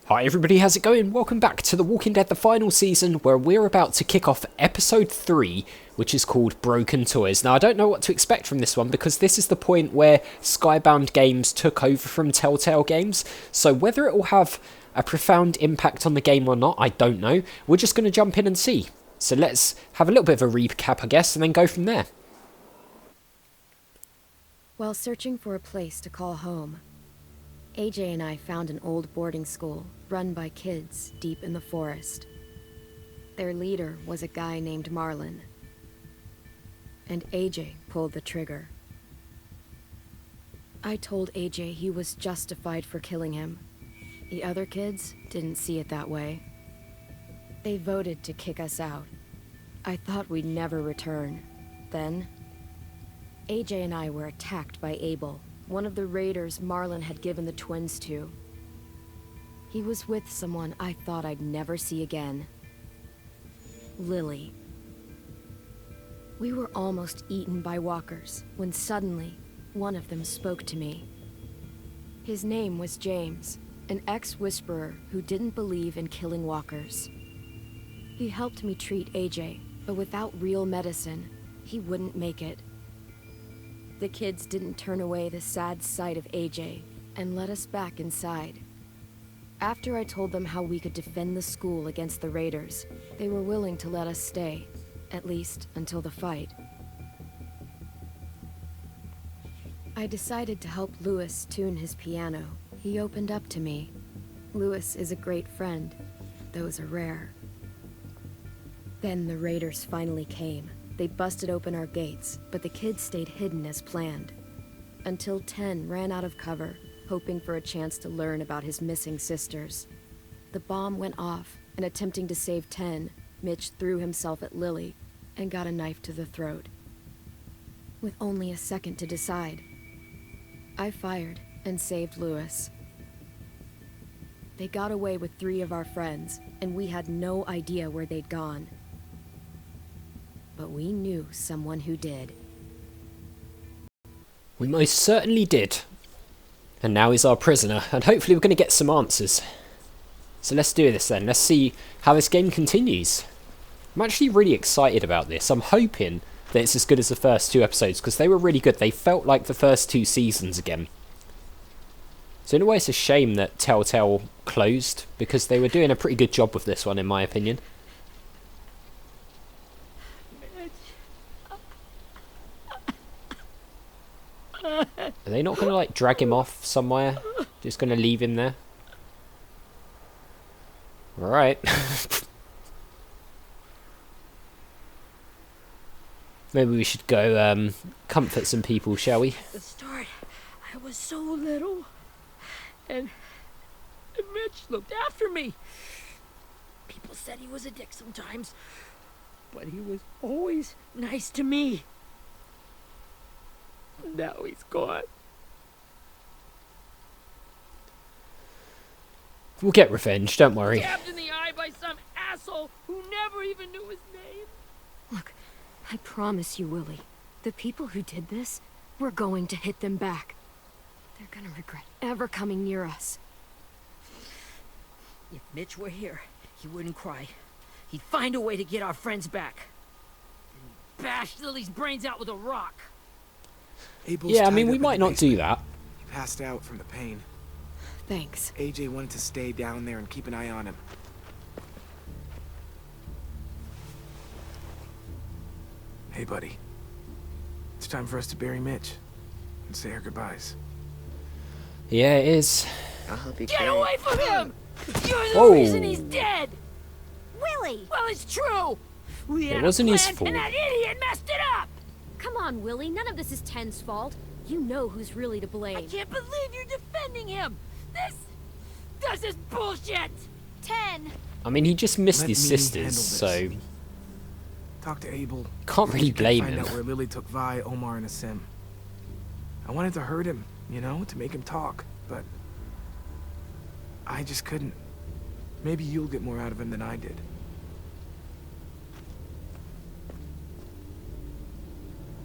Hi everybody, how's it going? Welcome back to The Walking Dead, the final season, where we're about to kick off episode 3, which is called Broken Toys. Now, I don't know what to expect from this one, because this is the point where Skybound Games took over from Telltale Games, so whether it will have a profound impact on the game or not, I don't know. We're just going to jump in and see. So let's have a little bit of a recap, I guess, and then go from there. While searching for a place to call home, AJ and I found an old boarding school run by kids deep in the forest. Their leader was a guy named Marlin, and AJ pulled the trigger. I told AJ he was justified for killing him. The other kids didn't see it that way. They voted to kick us out. I thought we'd never return. Then, AJ and I were attacked by Abel, one of the raiders Marlin had given the twins to. He was with someone I thought I'd never see again. Lily. We were almost eaten by walkers when suddenly one of them spoke to me. His name was James, an ex-whisperer who didn't believe in killing walkers. He helped me treat AJ, but without real medicine, he wouldn't make it. The kids didn't turn away the sad sight of AJ and let us back inside. After I told them how we could defend the school against the raiders, they were willing to let us stay, at least until the fight. I decided to help Lewis tune his piano. He opened up to me. Lewis is a great friend. Those are rare. Then the raiders finally came. They busted open our gates, but the kids stayed hidden as planned. Until 10 ran out of cover, hoping for a chance to learn about his missing sisters. The bomb went off, and attempting to save 10, Mitch threw himself at Lily and got a knife to the throat. With only a second to decide, I fired and saved Lewis. They got away with 3 of our friends, and we had no idea where they'd gone. But we knew someone who did. We most certainly did. And now he's our prisoner, and hopefully we're going to get some answers. So let's do this then. Let's see how this game continues. I'm actually really excited about this. I'm hoping that it's as good as the first 2 episodes, because they were really good. They felt like the first 2 seasons again. So in a way it's a shame that Telltale closed, because they were doing a pretty good job with this one, in my opinion. Are they not going to like drag him off somewhere? Just going to leave him there? Alright. Maybe we should go comfort some people, shall we? At the start, I was so little. And Mitch looked after me. People said he was a dick sometimes, but he was always nice to me. Now he's gone. We'll get revenge, don't worry. Stabbed in the eye by some asshole who never even knew his name. Look, I promise you, Willie, the people who did this, we're going to hit them back. They're gonna regret ever coming near us. If Mitch were here, he wouldn't cry. He'd find a way to get our friends back. And bash Lily's brains out with a rock. Abel's Yeah, I mean, tied we up might in the not do basement. that. He passed out from the pain. Thanks. AJ wanted to stay down there and keep an eye on him. Hey, buddy. It's time for us to bury Mitch and say our goodbyes. Yeah, it is. I'll help you Get carry away from him! You're the Whoa. reason he's dead! Willie! Well, it's true! We It had wasn't a his plan, fault. and that idiot messed it up! Come on, Willie, none of this is Ten's fault. You know who's really to I blame. can't believe you're defending him! This is bullshit! 10! I mean, he just missed Let his me sisters, handle so this. Talk to Abel. can't really blame Find him. out where Lily took Vi, Omar, and Asim. I wanted to hurt him, you know, to make him talk, but I just couldn't. Maybe you'll get more out of him than I did.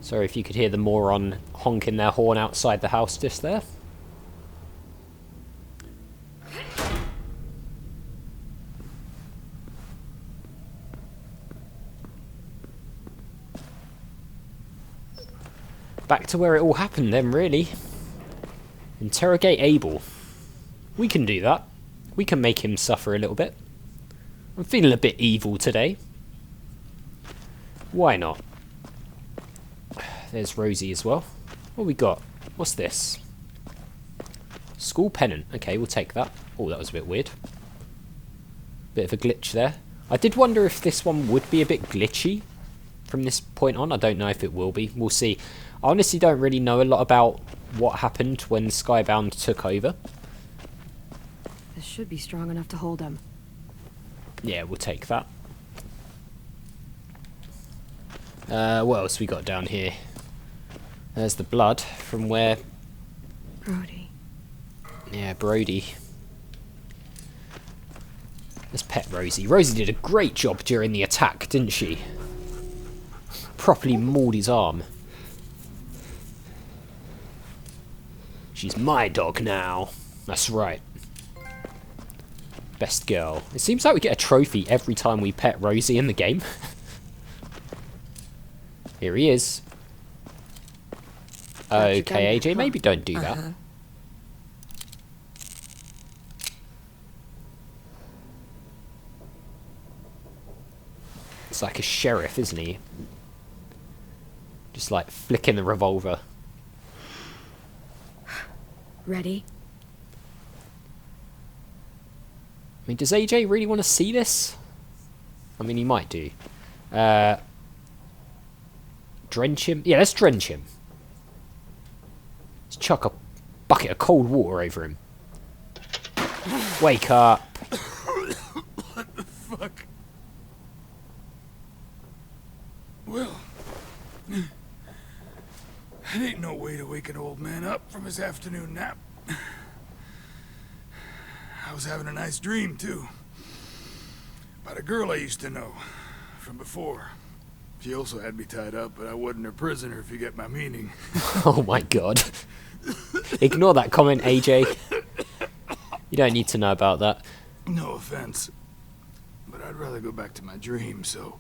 Sorry if you could hear the moron honking their horn outside the house just there. back to where it all happened then, really. Interrogate Abel. We can do that. We can make him suffer a little bit. I'm feeling a bit evil today. Why not? There's Rosie as well. What we got? What's this? School pennant. Okay, we'll take that. Oh, that was a bit weird. Bit of a glitch there. I did wonder if this one would be a bit glitchy from this point on. I don't know if it will be. We'll see. I honestly don't really know a lot about what happened when Skybound took over. This should be strong enough to hold him. Yeah, we'll take that. What else we got down here? There's the blood from where... Brody. Yeah, Brody. Let's pet Rosie. Rosie did a great job during the attack, didn't she? Properly mauled his arm. She's my dog now. That's right. Best girl. It seems like we get a trophy every time we pet Rosie in the game. Here he is. Okay, AJ, maybe don't do that. It's like a sheriff, isn't he? Just like flicking the revolver. Ready? I mean, does AJ really want to see this? I mean, he might do. Drench him? Yeah, let's drench him. Let's chuck a bucket of cold water over him. Wake up. What the fuck? Well, that ain't no way to wake an old man up from his afternoon nap. I was having a nice dream, too. About a girl I used to know from before. She also had me tied up, but I wasn't her prisoner, if you get my meaning. Oh my god. Ignore that comment, AJ. You don't need to know about that. No offense, but I'd rather go back to my dream, so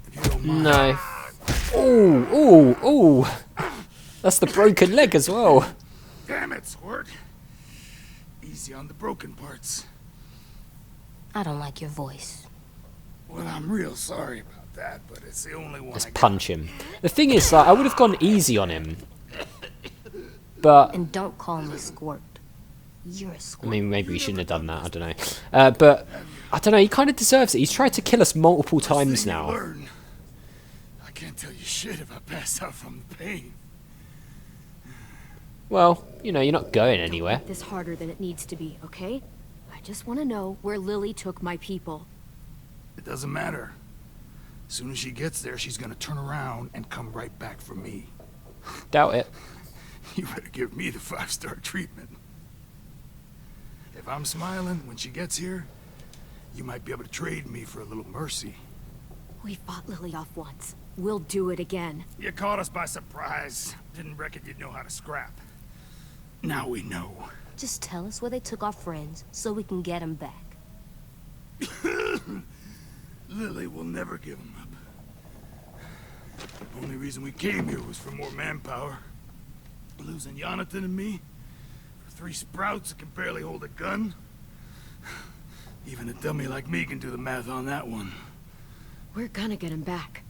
if you don't mind. No. Ooh, ooh, ooh. That's the broken leg as well. Damn it, Sword. Easy on the broken parts. I don't like your voice. Well, I'm real sorry about that, but it's the only one. Let's I punch him. The thing is, like, I would have gone easy on him. But... And don't call me Squirt. You're a I squirt. mean, maybe we shouldn't have done that, I don't know. But, I don't know, he kind of deserves it. He's tried to kill us multiple times thing you now. learn. I can't tell you shit if I pass out from the pain. Well, you know, you're not going anywhere. Make this harder than it needs to be, okay? I just want to know where Lily took my people. It doesn't matter. As soon as she gets there, she's gonna turn around and come right back for me. Doubt it. You better give me the 5-star treatment. If I'm smiling when she gets here, you might be able to trade me for a little mercy. We fought Lily off once. We'll do it again. You caught us by surprise. Didn't reckon you'd know how to scrap. Now we know. Just tell us where they took our friends so we can get them back. Lily will never give them up. The only reason we came here was for more manpower. Losing Jonathan and me for 3 sprouts that can barely hold a gun. Even a dummy like me can do the math on that one. We're gonna get him back.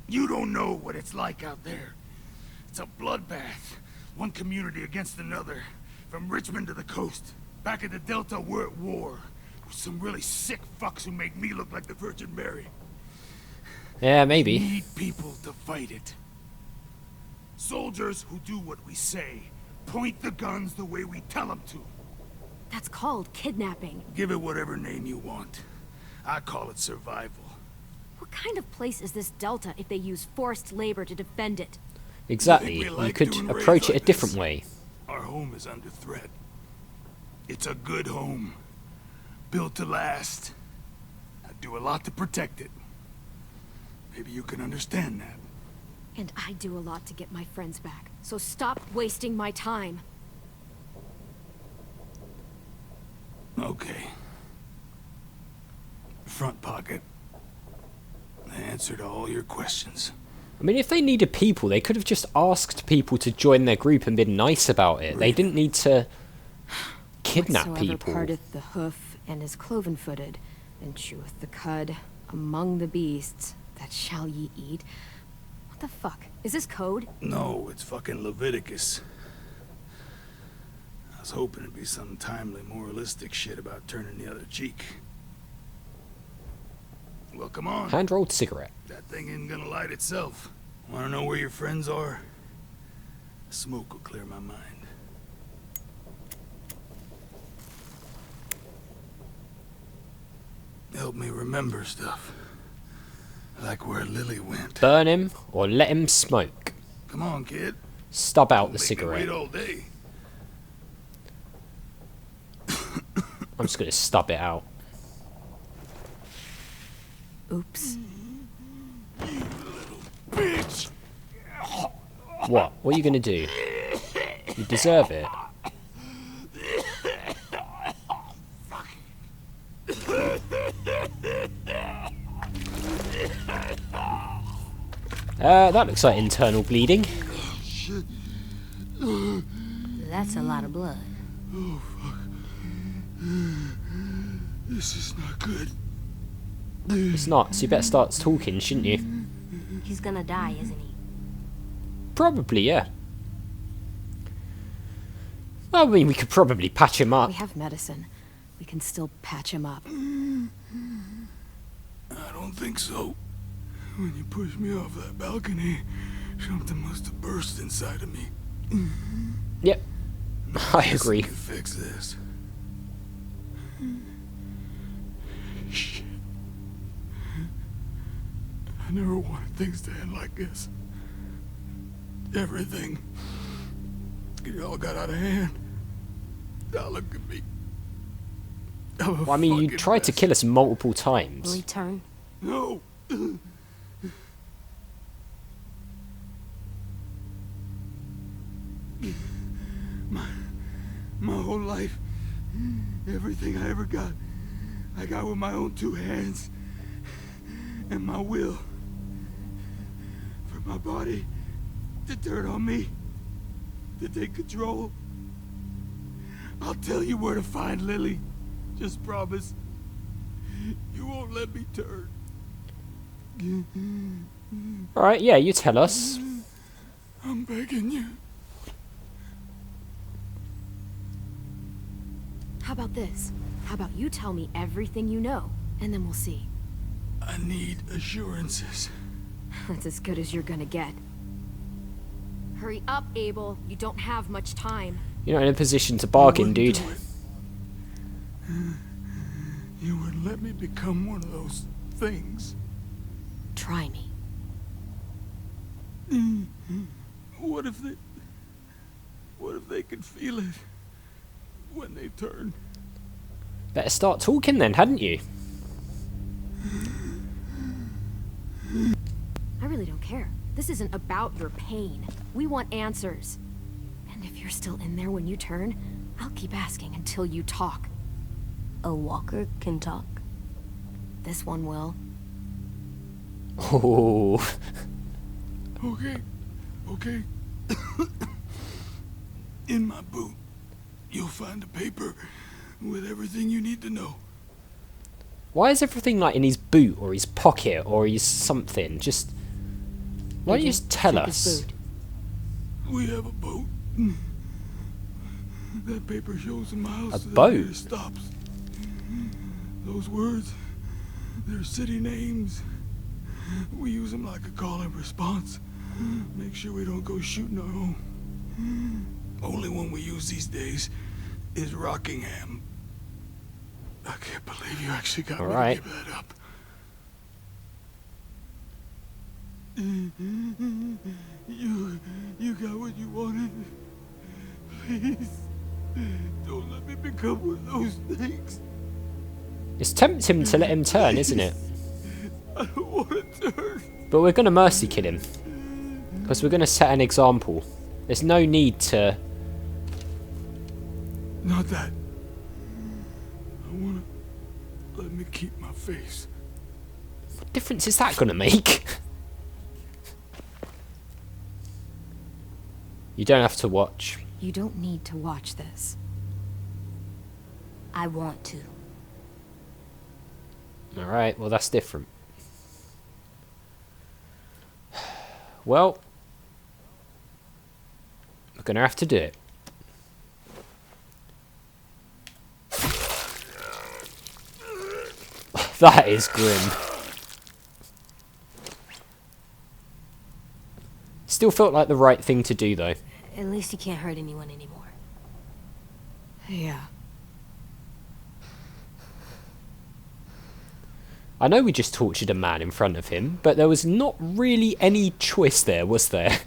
You don't know what it's like out there. It's a bloodbath. One community against another. From Richmond to the coast. Back at the Delta, we're at war. With some really sick fucks who make me look like the Virgin Mary. Yeah, We maybe. need people to fight it. Soldiers who do what we say. Point the guns the way we tell them to. That's called kidnapping. Give it whatever name you want. I call it survival. What kind of place is this Delta if they use forced labor to defend it? Exactly. we You like could doing approach raids it a like different this? way. Our home is under threat. It's a good home. Built to last. I do a lot to protect it. Maybe you can understand that. And I do a lot to get my friends back. So stop wasting my time. Okay. Front pocket. The answer to all your questions. I mean, if they needed people, they could have just asked people to join their group and been nice about it. They didn't need to kidnap Whatsoever people. parteth the hoof and is cloven-footed, and cheweth the cud among the beasts, that shall ye eat. What the fuck? Is this code? No, it's fucking Leviticus. I was hoping it'd be some timely, moralistic shit about turning the other cheek. Well, come on. Hand-rolled cigarette. That thing isn't gonna light itself. Wanna know where your friends are? Smoke will clear my mind. Help me remember stuff. Like where Lily went. Burn him or let him smoke. Come on, kid. Stub out the Don't make me cigarette. wait all day. I'm just going to stub it out. Oops. Bitch! What? What are you going to do? You deserve it. That looks like internal bleeding. That's a lot of blood. Oh, fuck. This is not good. It's not, so you better start talking, shouldn't you? He's gonna die, isn't he? Probably, yeah. I mean, we could probably patch him up. We have medicine. We can still patch him up. I don't think so. When you pushed me off that balcony, something must have burst inside of me. Yep. I agree. Can fix this. Shit. I never wanted things to end like this. Everything. It all got out of hand. Now look at me. Well, I mean, you tried to kill us multiple Will times. he turn? No. My whole life, everything I ever got, I got with my own two hands and my will. For my body to turn on me, to take control. I'll tell you where to find Lily. Just promise. You won't let me turn. Alright, yeah, you tell us. I'm begging you. How about this? How about you tell me everything you know, and then we'll see. I need assurances. That's as good as you're gonna get. Hurry up, Abel. You don't have much time. You're not in a position to bargain, You dude. wouldn't do it. You wouldn't let me become one of those things. Try me. What if they could feel it when they turn? Better start talking then, hadn't you? I really don't care. This isn't about your pain. We want answers. And if you're still in there when you turn, I'll keep asking until you talk. A walker can talk. This one will. Oh. Okay. In my boot, you'll find a paper with everything you need to know. Why is everything like in his boot or his pocket or his something? Just... Why don't you just tell Check his us? boot. We have a boat. That paper shows the miles A to the boat? nearest stops. Those words, they're city names. We use them like a call and response. Make sure we don't go shooting our own. Only one we use these days is Rockingham. I can't believe you actually got me Alright. to give that up. You got what you wanted. Please, don't let me become one of those things. It's tempting to let him turn, isn't it? I don't want to turn. But we're going to mercy kill him. Because we're going to set an example. There's no need to... Not that. I want to let me keep my face. What difference is that going to make? You don't have to watch. You don't need to watch this. I want to. Alright, well that's different. Well, we're gonna have to do it. That is grim. Still felt like the right thing to do though. At least he can't hurt anyone anymore. Yeah. I know we just tortured a man in front of him, but there was not really any choice there, was there?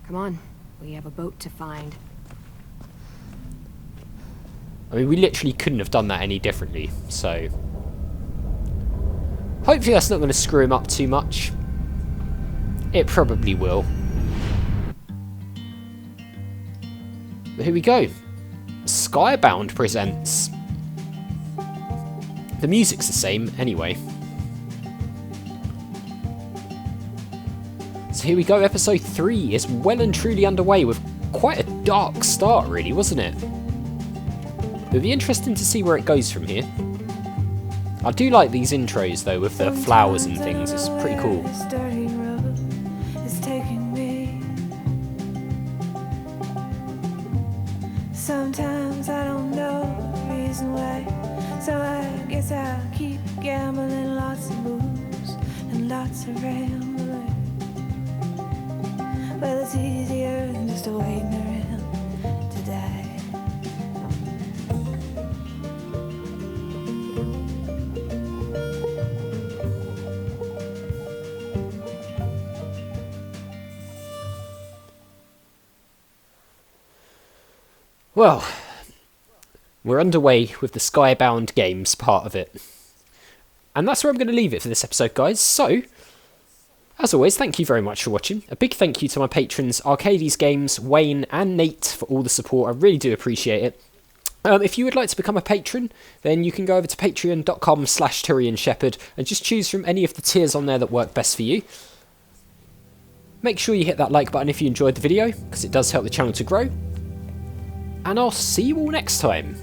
Come on. We have a boat to find. I mean, we literally couldn't have done that any differently, so... Hopefully that's not going to screw him up too much. It probably will. But here we go. Skybound presents. The music's the same, anyway. So here we go, episode 3 is well and truly underway with quite a dark start, really, wasn't it? It'll be interesting to see where it goes from here. I do like these intros, though, with the flowers and things. It's pretty cool. Sometimes I don't know the reason why, so I guess I'll keep gambling, lots of moves and lots of rambling. Well, it's easier than just waiting around to die. Well, we're underway with the Skybound Games part of it. And that's where I'm going to leave it for this episode, guys. So, as always, thank you very much for watching. A big thank you to my patrons, Arcades Games, Wayne and Nate, for all the support. I really do appreciate it. If you would like to become a patron, then you can go over to patreon.com/TurianShepard and just choose from any of the tiers on there that work best for you. Make sure you hit that like button if you enjoyed the video, because it does help the channel to grow. And I'll see you all next time.